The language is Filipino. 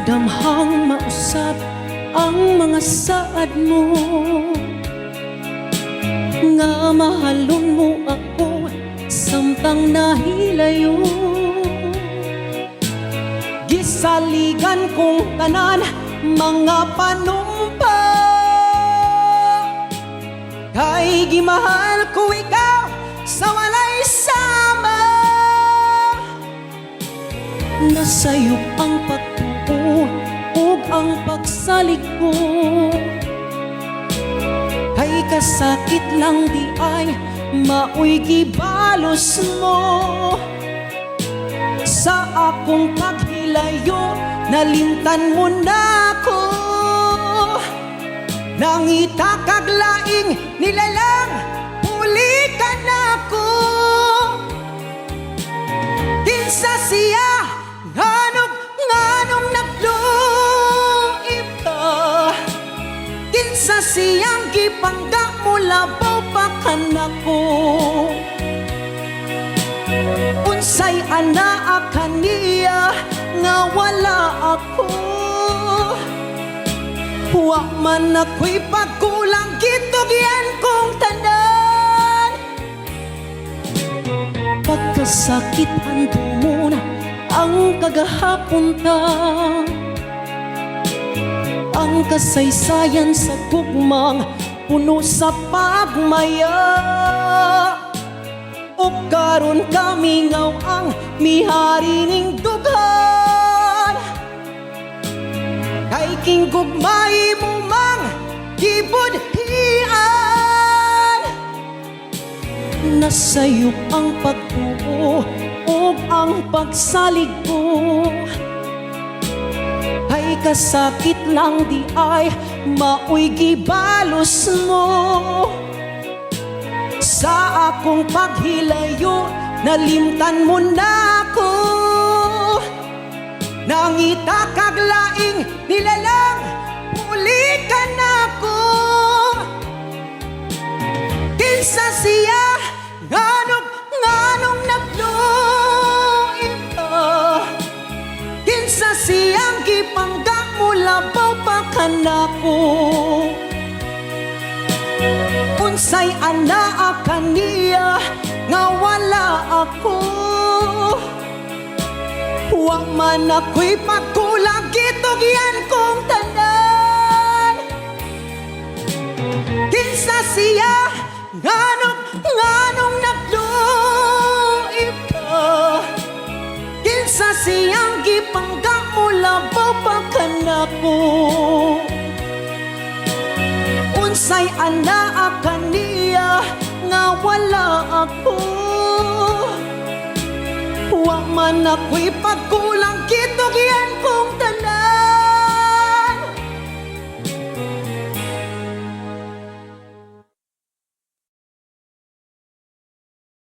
damhang mausap ang mga saad mo, nga mahalon mo ako samtang nahilayo. Gisaligan kong tanan mga panumpa, kay gimahal ko ikaw sa walay sama. Nasa'yo ang pagtuo ug ang pagsalig ko, kay kasakit lang di ay maoy gibalos mo. Sa akong paghilayo nalimtan mo na ko, nangita kag laing nilalang puli ka na ko. Kinsa siya nganong nagluib ka, kinsa siyang gipangga mo labaw pa kanako. Unsay anaa kaniya nga wala ako, wa man ako'y pagkulang gitugyan kong tanan. Pagkasakit hando mo na ang kagahapon ta, ang kasaysayan sa tugmang puno sa pagmaya. O karon kami ngaw ang mihari ning dughan, kay kinggugmay mo mang gibudhian. Nasa'yo ang pagtuo ug ang pagsalig ko, kay kasakit lang di ay maoy gibalos mo. Sa akong paghilayo nalimtan mo na ko, nangita kag laing nilalang puli ka na ko. Kinsa siya nganong nagluib ka, kinsa siyang gipangga mo labaw pa kanako. Unsay anaa kaniya nga wala ako, wa man ako'y pagkulang gitugyan kong tanan. Kinsa siya nganong nagluib ka, kinsa siyang gipangga mo labaw pa kanako. Unsay anaa kaniya nga wala ako, wa man ako'y pagkulang